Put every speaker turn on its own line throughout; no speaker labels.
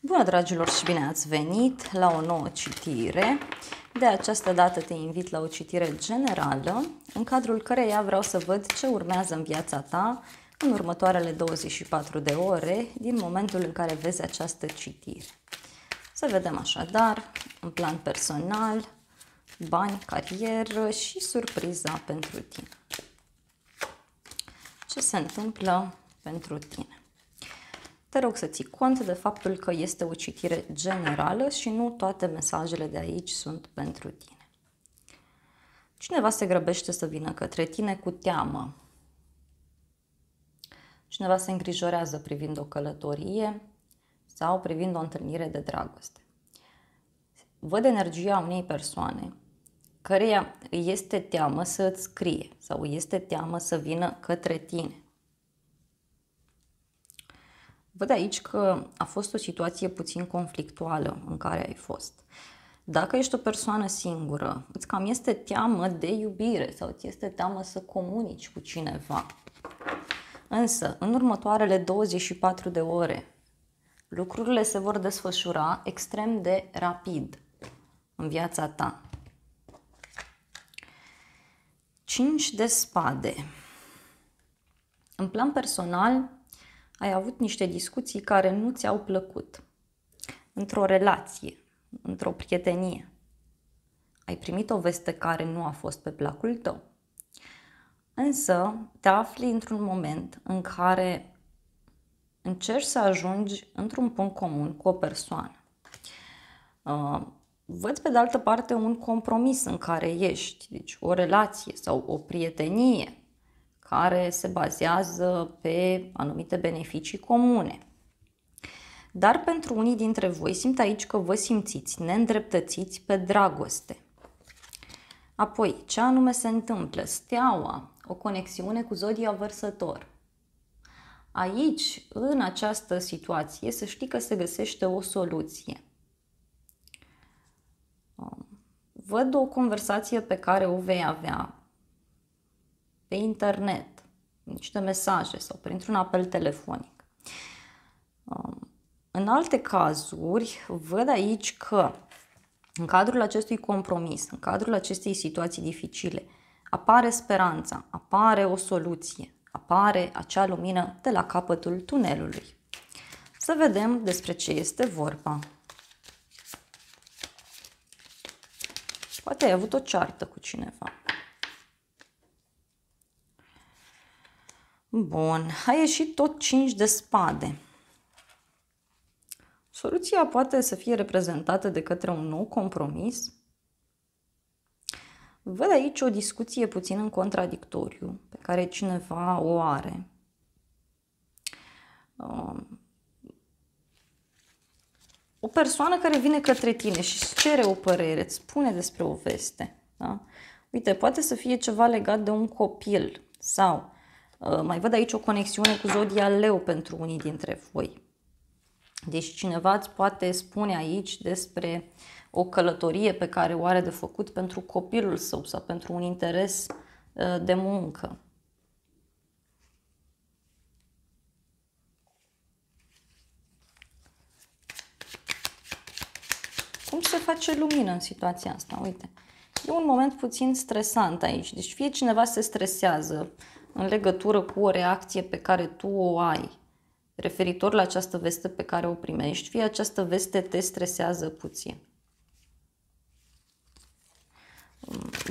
Bună, dragilor, și bine ați venit la o nouă citire. De această dată te invit la o citire generală, în cadrul căreia vreau să văd ce urmează în viața ta în următoarele 24 de ore din momentul în care vezi această citire. Să vedem așadar, în plan personal, bani, carieră și surpriza pentru tine. Ce se întâmplă pentru tine? Te rog să ții cont de faptul că este o citire generală și nu toate mesajele de aici sunt pentru tine. Cineva se grăbește să vină către tine cu teamă. Cineva se îngrijorează privind o călătorie sau privind o întâlnire de dragoste. Văd energia unei persoane căreia îi este teamă să îți scrie sau îi este teamă să vină către tine. Văd aici că a fost o situație puțin conflictuală în care ai fost. Dacă ești o persoană singură, îți cam este teamă de iubire sau îți este teamă să comunici cu cineva. Însă, în următoarele 24 de ore, lucrurile se vor desfășura extrem de rapid în viața ta. 5 de spade. În plan personal, ai avut niște discuții care nu ți-au plăcut. Într-o relație, într-o prietenie. Ai primit o veste care nu a fost pe placul tău. Însă te afli într-un moment în care încerci să ajungi într-un punct comun cu o persoană. Văd pe de altă parte un compromis în care ești, deci o relație sau o prietenie care se bazează pe anumite beneficii comune. Dar pentru unii dintre voi simt aici că vă simțiți neîndreptățiți pe dragoste. Apoi, ce anume se întâmplă? Steaua, o conexiune cu zodia Vărsător. Aici, în această situație, să știi că se găsește o soluție. Văd o conversație pe care o vei avea pe internet, niște mesaje sau printr-un apel telefonic. În alte cazuri, văd aici că în cadrul acestui compromis, în cadrul acestei situații dificile, apare speranța, apare o soluție, apare acea lumină de la capătul tunelului. Să vedem despre ce este vorba. Poate ai avut o ceartă cu cineva. Bun, a ieșit tot 5 de spade. Soluția poate să fie reprezentată de către un nou compromis. Văd aici o discuție puțin în contradictoriu pe care cineva o are. O persoană care vine către tine și îți cere o părere, îți spune despre o veste. Da? Uite, poate să fie ceva legat de un copil sau mai văd aici o conexiune cu zodia Leu pentru unii dintre voi. Deci cineva îți poate spune aici despre o călătorie pe care o are de făcut pentru copilul său sau pentru un interes de muncă. Cum se face lumină în situația asta? Uite, e un moment puțin stresant aici. Deci fie cineva se stresează în legătură cu o reacție pe care tu o ai referitor la această veste pe care o primești, fie această veste te stresează puțin.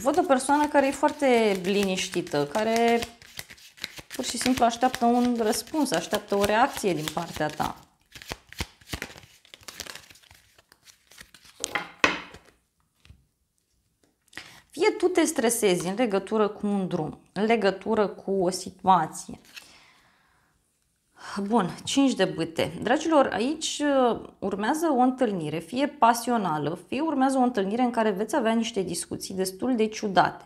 Văd o persoană care e foarte liniștită, care pur și simplu așteaptă un răspuns, așteaptă o reacție din partea ta. Fie tu te stresezi în legătură cu un drum, în legătură cu o situație. Bun, 5 de bâte. Dragilor, aici urmează o întâlnire, fie pasională, fie urmează o întâlnire în care veți avea niște discuții destul de ciudate.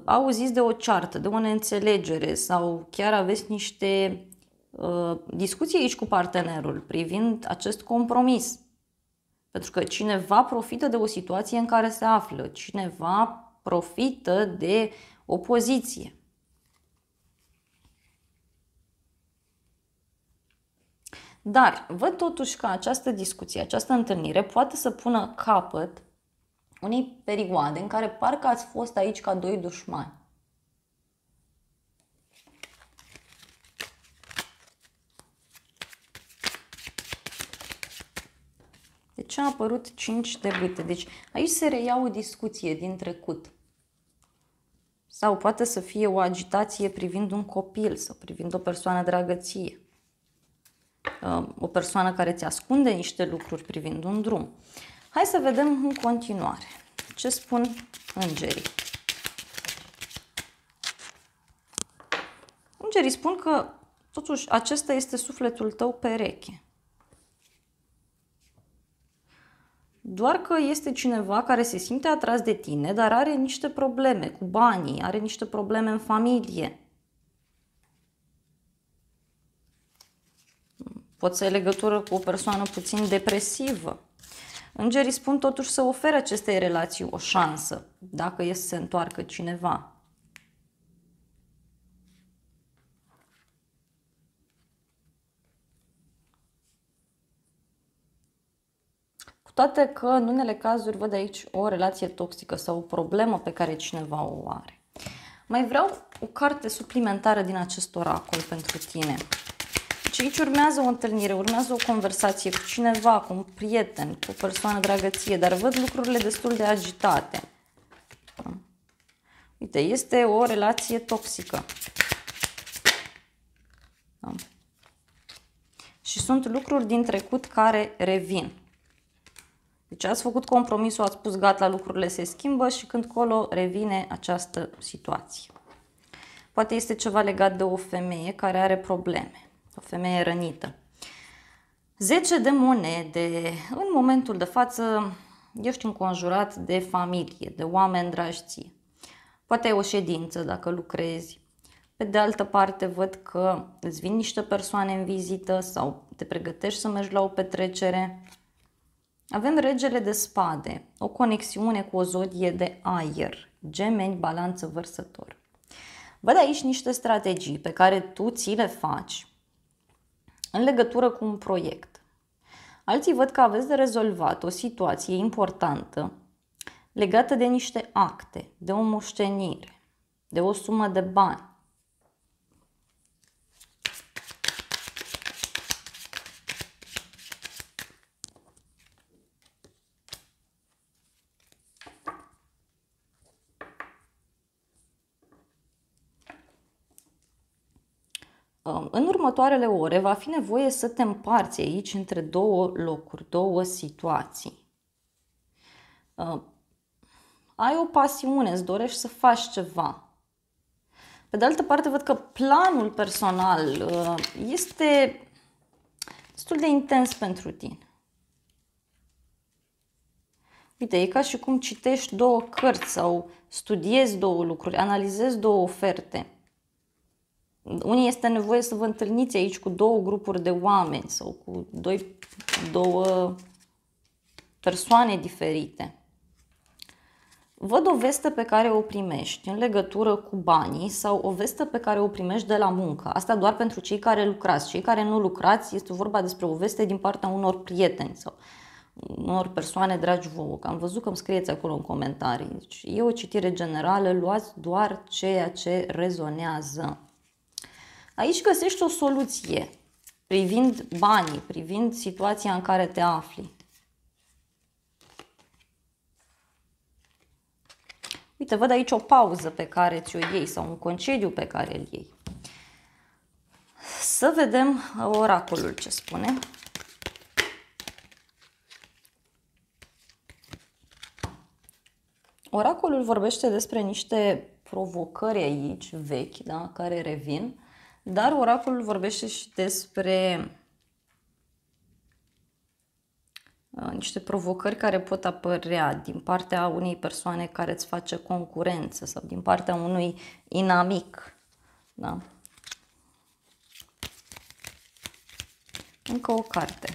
Auziți de o ceartă, de o neînțelegere sau chiar aveți niște discuții aici cu partenerul privind acest compromis. Pentru că cineva profită de o situație în care se află, cineva profită de o poziție. Dar văd totuși că această discuție, această întâlnire poate să pună capăt unei perioade în care parcă ați fost aici ca doi dușmani. De ce a apărut 5 de bâte? Deci aici se reia o discuție din trecut. Sau poate să fie o agitație privind un copil sau privind o persoană dragă ție. O persoană care ți ascunde niște lucruri privind un drum. Hai să vedem în continuare ce spun îngerii. Îngerii spun că totuși acesta este sufletul tău pereche. Doar că este cineva care se simte atras de tine, dar are niște probleme cu banii, are niște probleme în familie. Poate să ai legătură cu o persoană puțin depresivă. Îngerii spun totuși să ofere acestei relații o șansă, dacă e să se întoarcă cineva. Cu toate că în unele cazuri văd aici o relație toxică sau o problemă pe care cineva o are. Mai vreau o carte suplimentară din acest oracol pentru tine. Și aici urmează o întâlnire, urmează o conversație cu cineva, cu un prieten, cu o persoană dragă ție, dar văd lucrurile destul de agitate. Uite, este o relație toxică. Da. Și sunt lucruri din trecut care revin. Deci ați făcut compromisul, ați spus gata, lucrurile se schimbă și când colo revine această situație. Poate este ceva legat de o femeie care are probleme. O femeie rănită. 10 de monede. În momentul de față ești înconjurat de familie, de oameni dragi ție. Poate ai o ședință dacă lucrezi. Pe de altă parte văd că îți vin niște persoane în vizită sau te pregătești să mergi la o petrecere. Avem regele de spade, o conexiune cu o zodie de aer, Gemeni, Balanță, Vărsător. Văd aici niște strategii pe care tu ți le faci în legătură cu un proiect. Alții văd că aveți de rezolvat o situație importantă legată de niște acte, de o moștenire, de o sumă de bani. În următoarele ore va fi nevoie să te împarți aici între două locuri, două situații. Ai o pasiune, îți dorești să faci ceva. Pe de altă parte, văd că planul personal este destul de intens pentru tine. Uite, e ca și cum citești două cărți sau studiezi două lucruri, analizezi două oferte. Unii este nevoie să vă întâlniți aici cu două grupuri de oameni sau cu două persoane diferite. Văd o veste pe care o primești în legătură cu banii sau o veste pe care o primești de la muncă. Asta doar pentru cei care lucrați. Cei care nu lucrați, este vorba despre o veste din partea unor prieteni sau unor persoane dragi vouă. Am văzut că îmi scrieți acolo în comentarii. Deci, e o citire generală, luați doar ceea ce rezonează. Aici găsești o soluție privind banii, privind situația în care te afli. Uite, văd aici o pauză pe care ți-o iei sau un concediu pe care îl iei. Să vedem oracolul ce spune. Oracolul vorbește despre niște provocări aici vechi, da, care revin, dar oracolul vorbește și despre niște provocări care pot apărea din partea unei persoane care îți face concurență sau din partea unui inamic. Da? Încă o carte.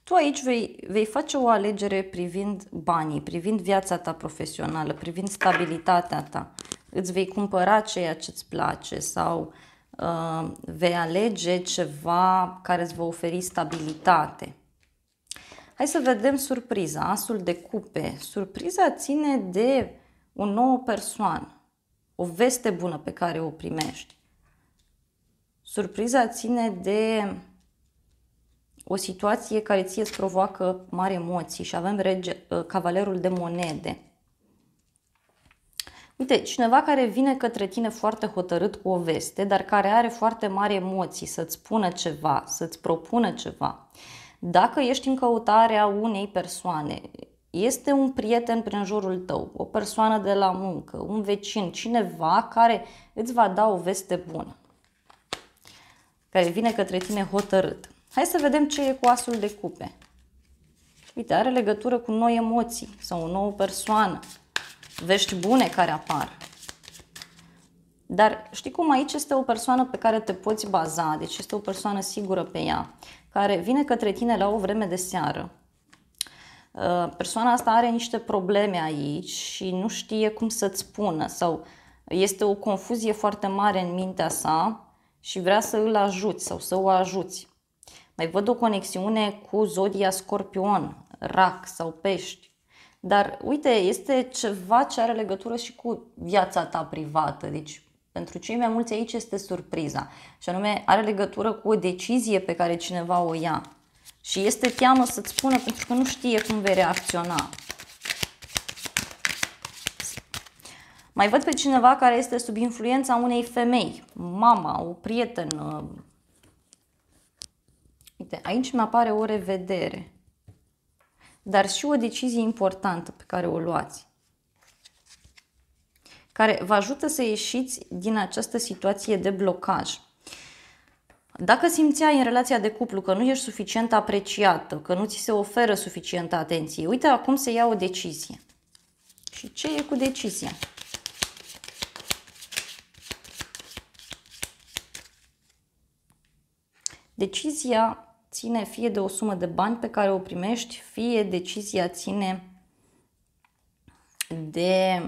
Tu aici vei face o alegere privind banii, privind viața ta profesională, privind stabilitatea ta, îți vei cumpăra ceea ce îți place sau vei alege ceva care îți va oferi stabilitate. Hai să vedem surpriza, asul de cupe. Surpriza ține de o nouă persoană, o veste bună pe care o primești. Surpriza ține de o situație care ție îți provoacă mari emoții și avem cavalerul de monede. Uite, cineva care vine către tine foarte hotărât cu o veste, dar care are foarte mari emoții să-ți spună ceva, să-ți propună ceva. Dacă ești în căutarea unei persoane, este un prieten prin jurul tău, o persoană de la muncă, un vecin, cineva care îți va da o veste bună, care vine către tine hotărât. Hai să vedem ce e cu asul de cupe. Uite, are legătură cu noi emoții sau o nouă persoană, vești bune care apar. Dar știi cum, aici este o persoană pe care te poți baza, deci este o persoană sigură pe ea, care vine către tine la o vreme de seară. Persoana asta are niște probleme aici și nu știe cum să-ți spună sau este o confuzie foarte mare în mintea sa și vrea să îl ajuți sau să o ajuți. Mai văd o conexiune cu zodia Scorpion, Rac sau Pești. Dar uite, este ceva ce are legătură și cu viața ta privată. Deci pentru cei mai mulți aici este surpriza. Și anume are legătură cu o decizie pe care cineva o ia. Și este teamă să-ți spună pentru că nu știe cum vei reacționa. Mai văd pe cineva care este sub influența unei femei, mama, o prietenă. Uite, aici mi apare o revedere, dar și o decizie importantă pe care o luați, care vă ajută să ieșiți din această situație de blocaj. Dacă simțeai în relația de cuplu că nu ești suficient apreciată, că nu ți se oferă suficientă atenție, uite, acum se ia o decizie. Și ce e cu decizia? Decizia ține fie de o sumă de bani pe care o primești, fie decizia ține de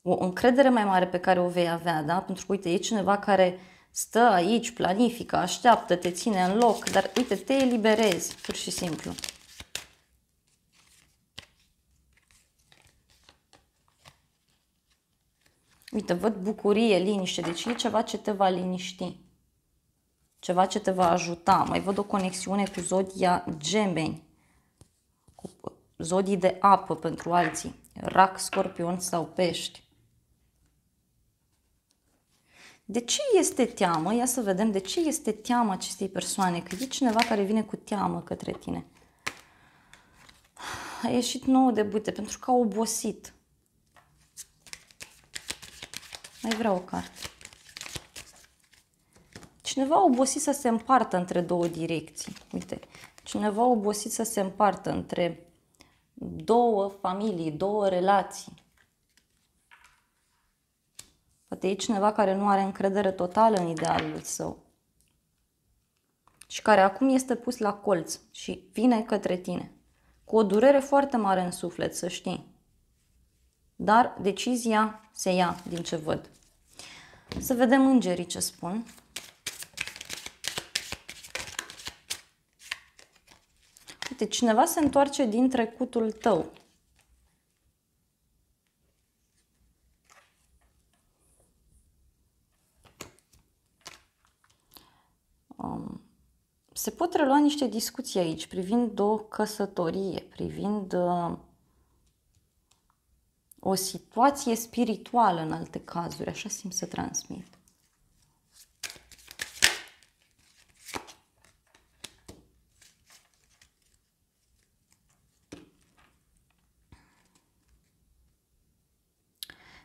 o încredere mai mare pe care o vei avea, da? Pentru că, uite, e cineva care stă aici, planifică, așteaptă, te ține în loc, dar, uite, te eliberezi, pur și simplu. Uite, văd bucurie, liniște, deci e ceva ce te va liniști, ceva ce te va ajuta. Mai văd o conexiune cu zodia Gemeni, cu zodii de apă pentru alții, Rac, Scorpion sau Pești. De ce este teamă? Ia să vedem de ce este teamă acestei persoane, că e cineva care vine cu teamă către tine. A ieșit 9 de bâte pentru că a obosit. Mai vreau o carte. Cineva a obosit să se împartă între două direcții. Uite, cineva a obosit să se împartă între două familii, două relații. Poate e cineva care nu are încredere totală în idealul său și care acum este pus la colț și vine către tine cu o durere foarte mare în suflet, să știi. Dar decizia se ia din ce văd. Să vedem îngerii ce spun. Uite, cineva se întoarce din trecutul tău. Se pot relua niște discuții aici privind o căsătorie, privind o situație spirituală în alte cazuri, așa simt să transmit.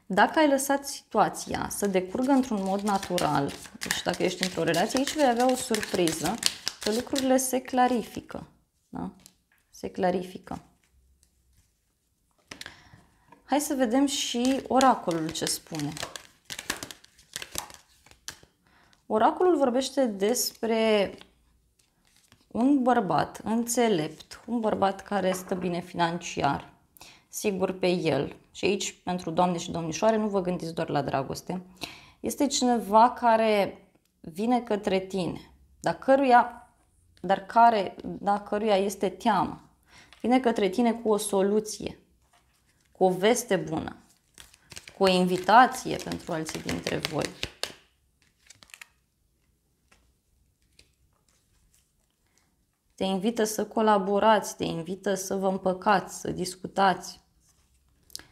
Dacă ai lăsat situația să decurgă într-un mod natural, deci dacă ești într-o relație, aici vei avea o surpriză, că lucrurile se clarifică. Da? Se clarifică. Hai să vedem și oracolul ce spune. Oracolul vorbește despre un bărbat înțelept, un bărbat care stă bine financiar, sigur pe el. Și aici, pentru doamne și domnișoare, nu vă gândiți doar la dragoste. Este cineva care vine către tine, dar căruia este teamă. Vine către tine cu o soluție, cu o veste bună, cu o invitație pentru alții dintre voi. Te invită să colaborați, te invită să vă împăcați, să discutați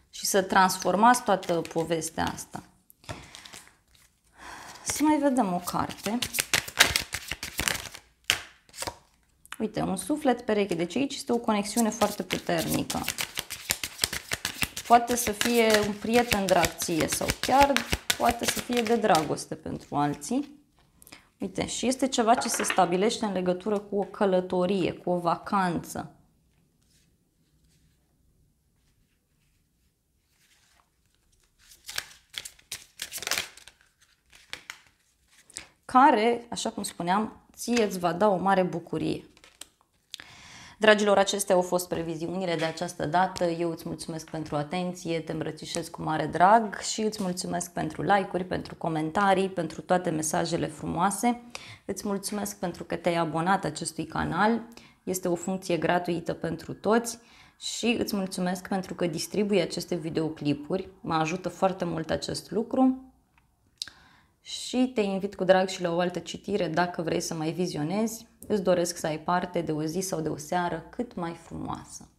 și să transformați toată povestea asta. Să mai vedem o carte. Uite, un suflet pereche. Deci aici este o conexiune foarte puternică. Poate să fie un prieten drag ție sau chiar poate să fie de dragoste pentru alții. Uite, și este ceva ce se stabilește în legătură cu o călătorie, cu o vacanță. Care, așa cum spuneam, ție îți va da o mare bucurie. Dragilor, acestea au fost previziunile de această dată. Eu îți mulțumesc pentru atenție, te îmbrățișez cu mare drag și îți mulțumesc pentru like-uri, pentru comentarii, pentru toate mesajele frumoase. Îți mulțumesc pentru că te-ai abonat acestui canal. Este o funcție gratuită pentru toți și îți mulțumesc pentru că distribui aceste videoclipuri. Mă ajută foarte mult acest lucru. Și te invit cu drag și la o altă citire dacă vrei să mai vizionezi. Îți doresc să ai parte de o zi sau de o seară cât mai frumoasă.